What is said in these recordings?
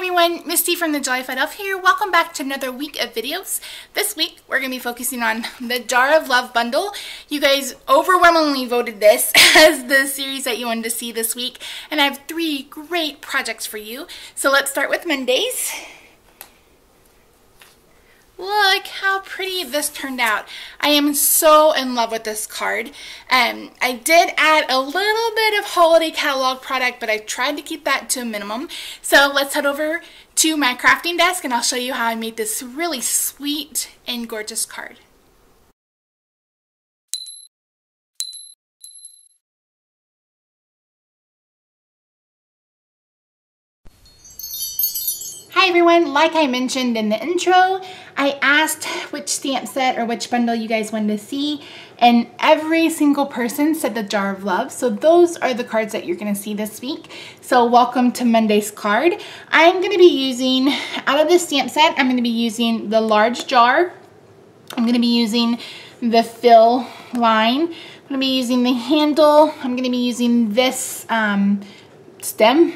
everyone, Misty from the Joyfied Elf here. Welcome back to another week of videos. This week we're going to be focusing on the Jar of Love bundle. You guys overwhelmingly voted this as the series that you wanted to see this week, and I have 3 great projects for you. So let's start with Mondays. Look how pretty this turned out. I am so in love with this card. I did add a little bit of holiday catalog product, but I tried to keep that to a minimum. So let's head over to my crafting desk and I'll show you how I made this really sweet and gorgeous card. Hi everyone, like I mentioned in the intro, I asked which stamp set or which bundle you guys wanted to see, and every single person said the Jar of Love. So those are the cards that you're going to see this week. So welcome to Monday's card. I'm going to be using, out of this stamp set, I'm going to be using the large jar. I'm going to be using the fill line. I'm going to be using the handle. I'm going to be using this stem,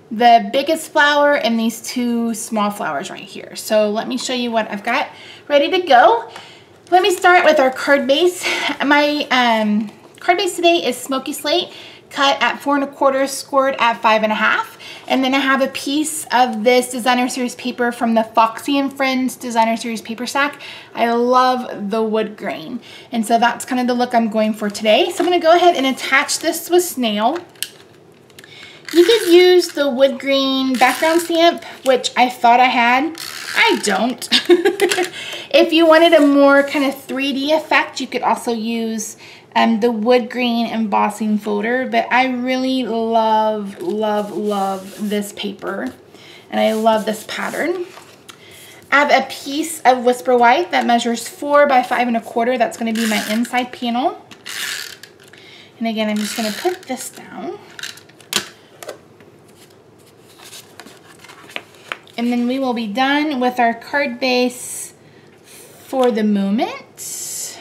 the biggest flower, and these 2 small flowers right here. So let me show you what I've got ready to go. Let me start with our card base. My card base today is Smoky Slate, cut at 4 1/4, scored at 5 1/2. And then I have a piece of this Designer Series paper from the Foxy and Friends Designer Series paper stack. I love the wood grain. And so that's kind of the look I'm going for today. So I'm gonna go ahead and attach this with snail. You could use the wood green background stamp, which I thought I had. I don't. If you wanted a more kind of 3D effect, you could also use the wood green embossing folder, but I really love, love, love this paper, and I love this pattern. I have a piece of Whisper White that measures 4 by 5 1/4. That's going to be my inside panel. And again, I'm just going to put this down. And then we will be done with our card base for the moment.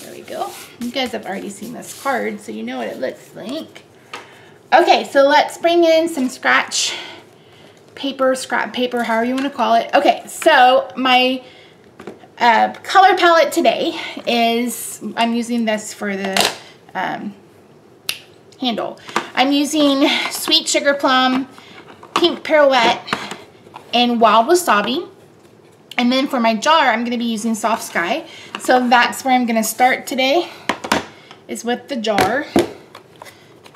There we go. You guys have already seen this card, so you know what it looks like. Okay, so let's bring in some scratch paper, scrap paper, however you want to call it. Okay, so my color palette today is, I'm using this for the handle. I'm using Sweet Sugar Plum, Pink Pirouette, and Wild Wasabi. And then for my jar, I'm going to be using Soft Sky. So that's where I'm going to start today, is with the jar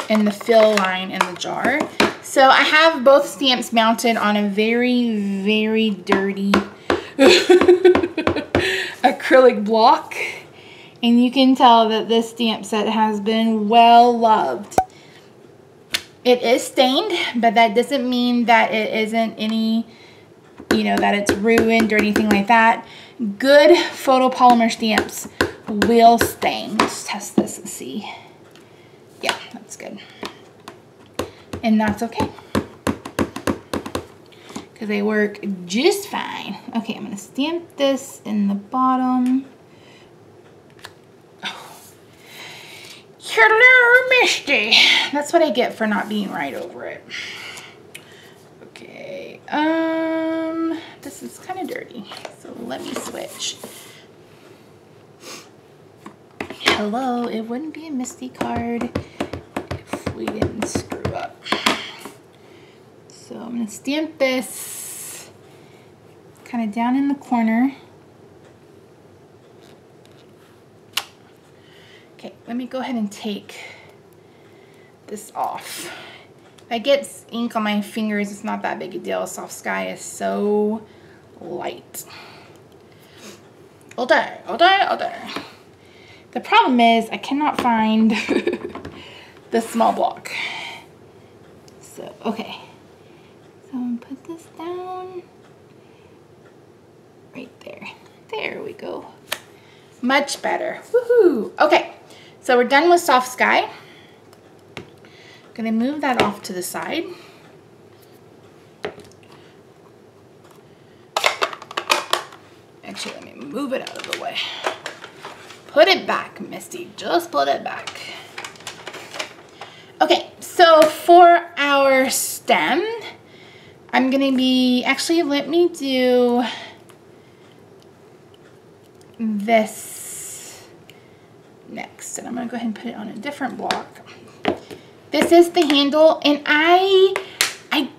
and the fill line in the jar. So I have both stamps mounted on a very, very dirty acrylic block. And you can tell that this stamp set has been well loved. It is stained, but that doesn't mean that it isn't any, you know, that it's ruined or anything like that. Good photopolymer stamps will stain. Let's test this and see. Yeah, that's good. And that's okay, because they work just fine. Okay, I'm going to stamp this in the bottom. Hello, Misty. That's what I get for not being right over it. Okay, this is kind of dirty, so let me switch. Hello, it wouldn't be a Misty card if we didn't screw up. So I'm going to stamp this kind of down in the corner. Okay, let me go ahead and take this off. If I get ink on my fingers, it's not that big a deal. Soft Sky is so light. All day, all day, all day. The problem is I cannot find the small block. So, okay. So I'm gonna put this down right there. There we go. Much better. Woohoo! Okay, so we're done with Soft Sky. I'm gonna move that off to the side. Actually, let me move it out of the way. Put it back, Misty. Just put it back. Okay, so for our stem, I'm gonna be, actually let me do this next, and I'm gonna go ahead and put it on a different block. This is the handle, and I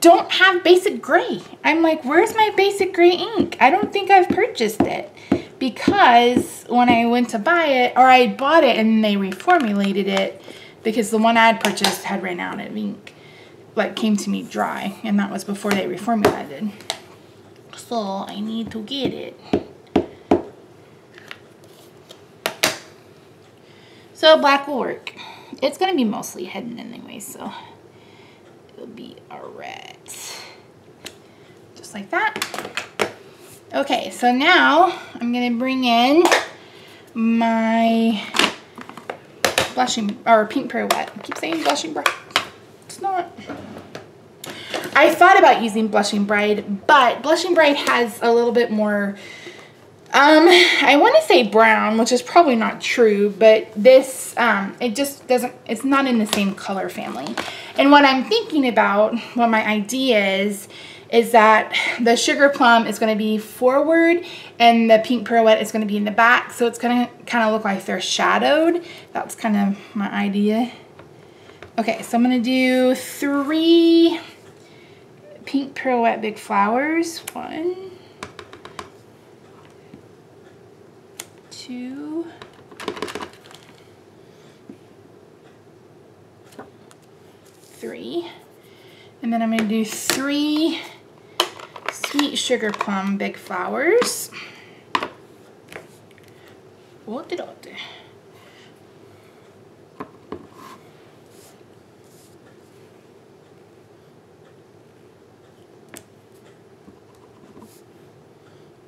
don't have basic gray. I'm like, where's my basic gray ink? I don't think I've purchased it, because when I went to buy it, or I bought it and they reformulated it, because the one I had purchased had ran out of ink, like came to me dry, and that was before they reformulated. So I need to get it. So black will work. It's gonna be mostly hidden anyway, so it'll be alright. Just like that. Okay, so now I'm gonna bring in my blushing, or pink pirouette. I keep saying blushing bride. It's not. I thought about using blushing bride, but blushing bride has a little bit more, I want to say brown, which is probably not true, but this, it just doesn't, it's not in the same color family. And what I'm thinking about, what my idea is that the sugar plum is going to be forward and the pink pirouette is going to be in the back. So it's going to kind of look like they're shadowed. That's kind of my idea. Okay, so I'm going to do 3 pink pirouette big flowers. 1, 2, 3. And then I'm going to do 3 sweet sugar plum big flowers. What did I do?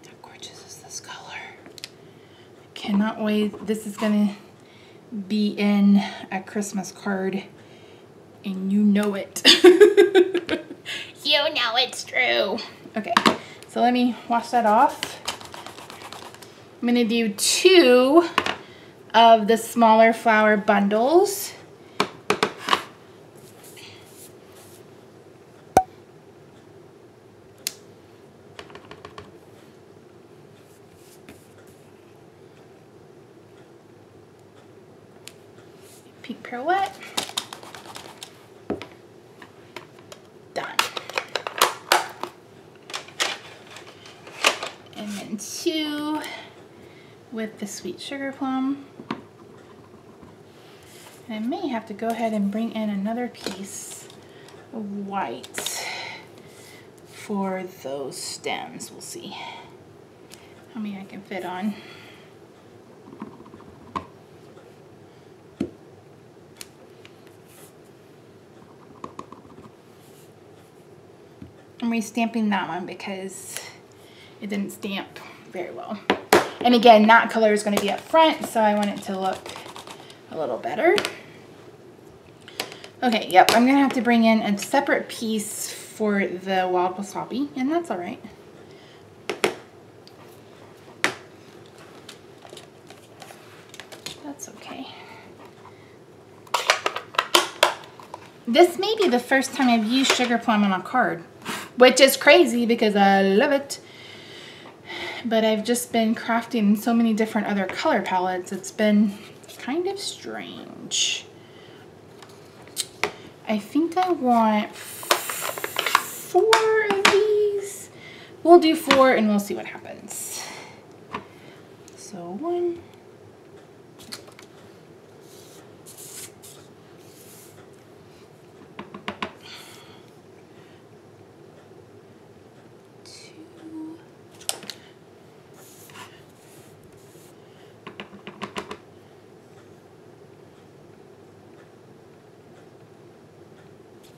How gorgeous is this color? I cannot wait. This is going to be in a Christmas card, and you know it. You know it's true. Okay, so let me wash that off. I'm gonna do 2 of the smaller flower bundles. Pink pirouette. Done. And then 2 with the sweet sugar plum. And I may have to go ahead and bring in another piece of white for those stems. We'll see how many I can fit on. I'm re-stamping that one because it didn't stamp very well. And again, that color is going to be up front, so I want it to look a little better. Okay, yep, I'm going to have to bring in a separate piece for the wild wasabi, and that's all right. That's okay. This may be the first time I've used sugar plum on a card, which is crazy because I love it. But I've just been crafting so many different other color palettes. It's been kind of strange. I think I want 4 of these. We'll do 4 and we'll see what happens. So 1.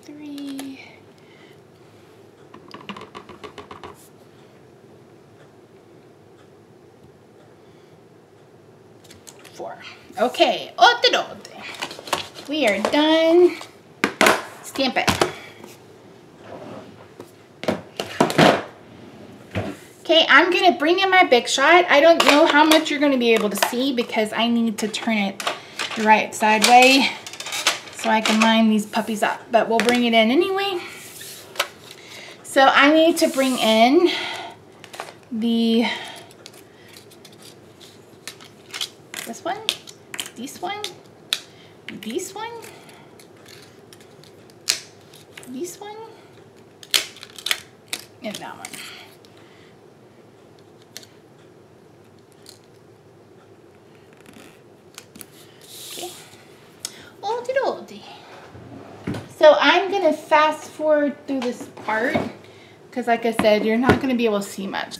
3. 4. Okay, we are done. Stamp it. Okay, I'm gonna bring in my Big Shot. I don't know how much you're gonna be able to see because I need to turn it the right side way so I can line these puppies up, but we'll bring it in anyway. So I need to bring in this one, this one, this one, this one, and that one. Okay. Oldie. So I'm gonna fast forward through this part because, like I said, you're not gonna be able to see much.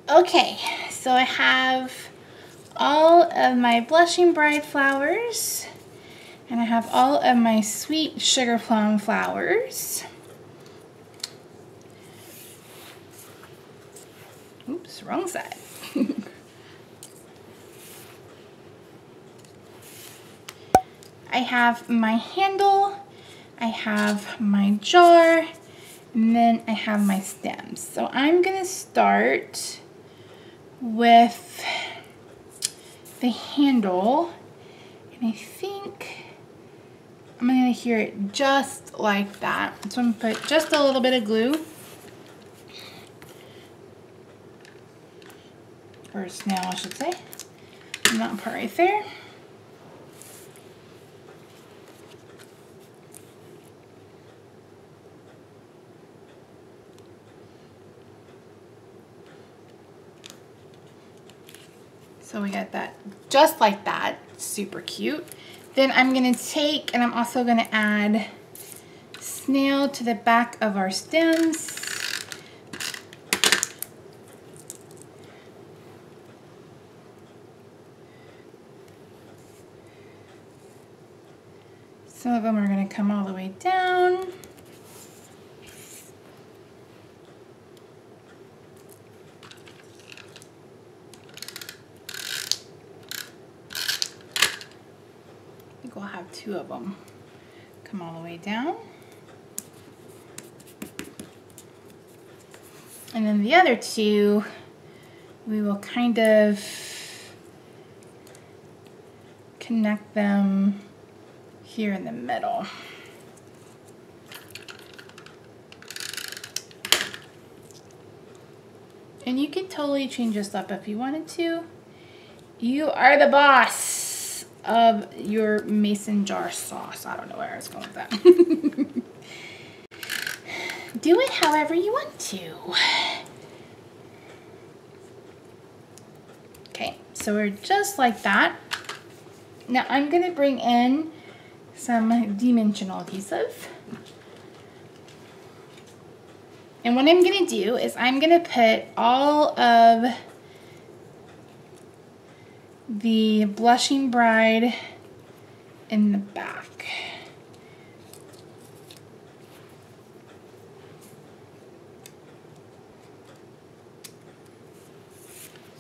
Okay, so I have all of my blushing bride flowers, and I have all of my sweet sugar plum flowers. Oops, wrong side. I have my handle, I have my jar, and then I have my stems. So I'm gonna start with the handle, and I think I'm gonna adhere it just like that. So I'm gonna put just a little bit of glue, or snail I should say, and that part right there. So we got that just like that, super cute. Then I'm gonna take, and I'm also gonna add snail to the back of our stems. Some of them are gonna come all the way down. We'll have two of them come all the way down. And then the other two, we will kind of connect them here in the middle. And you can totally change this up if you wanted to. You are the boss of your mason jar sauce. I don't know where I was going with that. Do it however you want to. Okay, so we're just like that. Now I'm gonna bring in some dimensional adhesive. And what I'm gonna do is I'm gonna put all of the blushing bride in the back.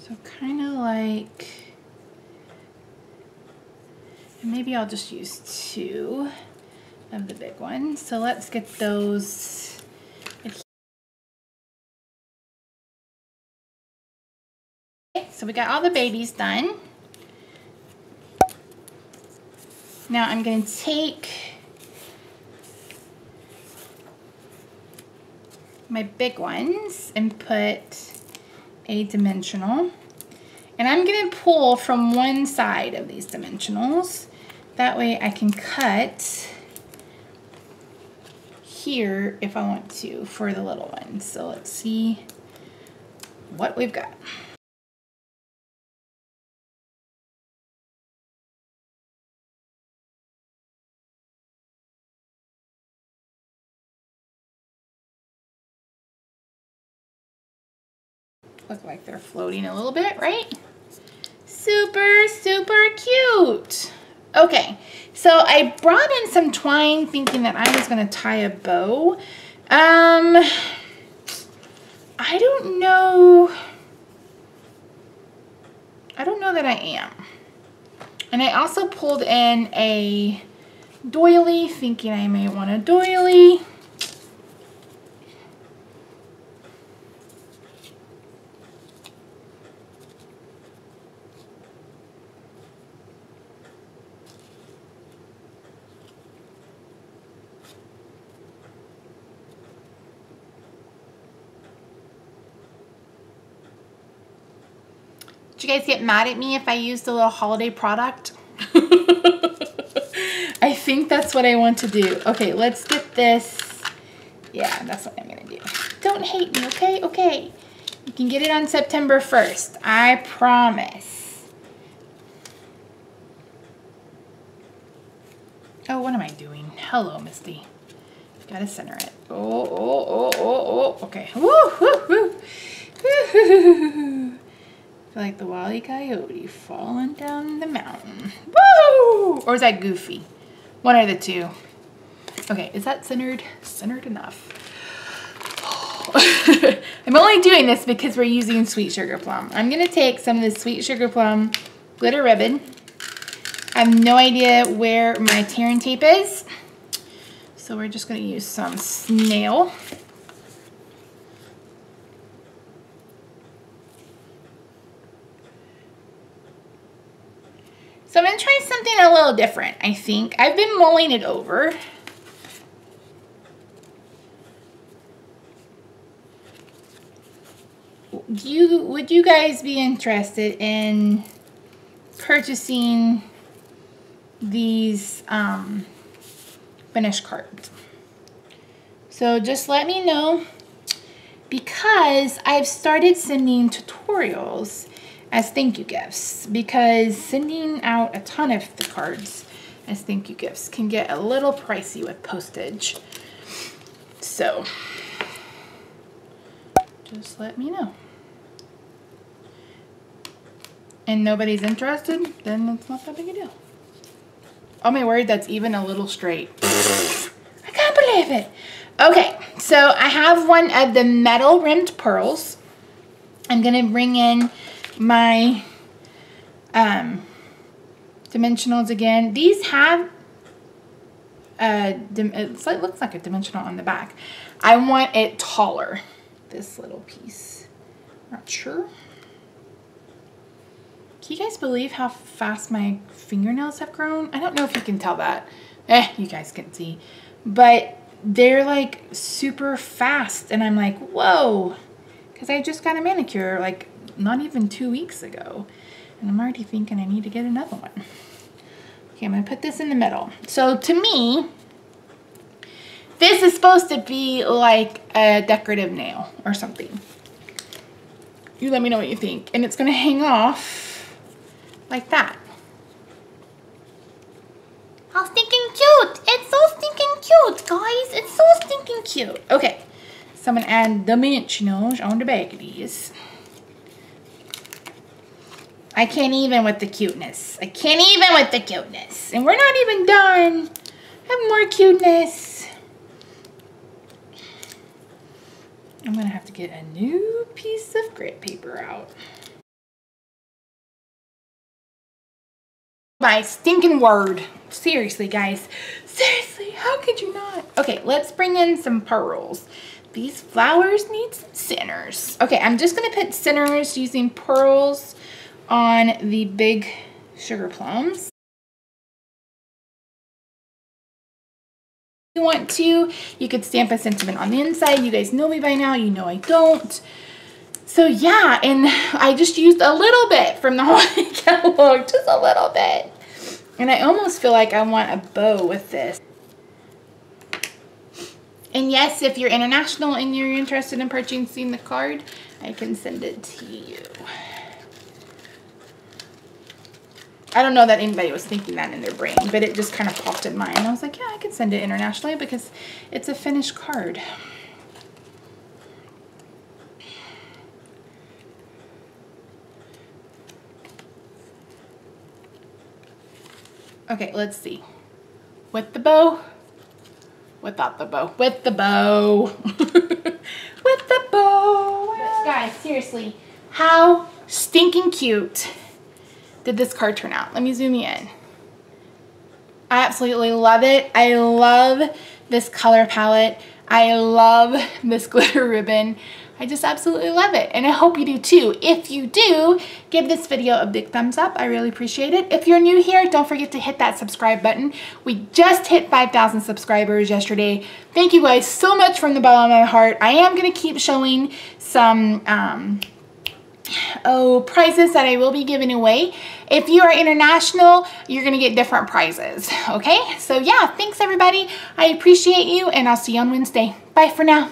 So kind of like, and maybe I'll just use two of the big ones. So let's get those. Okay, so we got all the babies done. Now I'm going to take my big ones and put a dimensional. And I'm going to pull from one side of these dimensionals. That way I can cut here if I want to for the little ones. So let's see what we've got. Look like they're floating a little bit, right? Super, super cute. Okay, so I brought in some twine thinking that I was gonna tie a bow. I don't know. I don't know that I am. And I also pulled in a doily thinking I may want a doily. Did you guys get mad at me if I used a little holiday product? I think that's what I want to do. Okay, let's get this. Yeah, that's what I'm gonna do. Don't hate me, okay? Okay. You can get it on September 1st. I promise. Oh, what am I doing? Hello, Misty. Gotta center it. Oh. Okay. Woo, woo, woo. Feel like the Wile E. Coyote falling down the mountain. Woo! Or is that Goofy? One of the two. Okay, is that centered? Centered enough. I'm only doing this because we're using Sweet Sugar Plum. I'm gonna take some of this Sweet Sugar Plum glitter ribbon. I have no idea where my tear and tape is. So we're just gonna use some snail. So I'm gonna try something a little different, I think. I've been mulling it over. Would you guys be interested in purchasing these finished cards? So just let me know, because I've started sending tutorials as thank you gifts, because sending out a ton of the cards as thank you gifts can get a little pricey with postage. So just let me know. And nobody's interested, then it's not that big a deal. Oh my word, that's even a little straight. I can't believe it. Okay, so I have one of the metal rimmed pearls. I'm gonna bring in my dimensionals again. These have it looks like a dimensional on the back. I want it taller, this little piece. Not sure. Can you guys believe how fast my fingernails have grown? I don't know if you can tell that. You guys can see. But they're like super fast, and I'm like, whoa, because I just got a manicure like not even 2 weeks ago, and I'm already thinking I need to get another one. Okay, I'm gonna put this in the middle. So to me, this is supposed to be like a decorative nail or something. You let me know what you think. And it's gonna hang off like that. How stinking cute! It's so stinking cute, guys. It's so stinking cute. Okay, so I'm gonna add dimensionals on the back of these. I can't even with the cuteness. I can't even with the cuteness. And we're not even done. I have more cuteness. I'm gonna have to get a new piece of grit paper out. My stinking word. Seriously, guys. Seriously, how could you not? Okay, let's bring in some pearls. These flowers need some centers. Okay, I'm just gonna put centers using pearls on the big sugar plums. If you want to, you could stamp a sentiment on the inside. You guys know me by now, you know I don't. So yeah, and I just used a little bit from the holiday catalog, just a little bit. And I almost feel like I want a bow with this. And yes, if you're international and you're interested in purchasing the card, I can send it to you. I don't know that anybody was thinking that in their brain, but it just kind of popped in mine. I was like, yeah, I can send it internationally because it's a finished card. Okay, let's see. With the bow, without the bow, with the bow, with the bow. But guys, seriously, how stinking cute did this card turn out? Let me zoom you in. I absolutely love it. I love this color palette. I love this glitter ribbon. I just absolutely love it, and I hope you do too. If you do, give this video a big thumbs up. I really appreciate it. If you're new here, don't forget to hit that subscribe button. We just hit 5,000 subscribers yesterday. Thank you guys so much from the bottom of my heart. I am going to keep showing some prizes that I will be giving away. If you are international, you're going to get different prizes. Okay, so yeah, thanks everybody. I appreciate you, and I'll see you on Wednesday. Bye for now.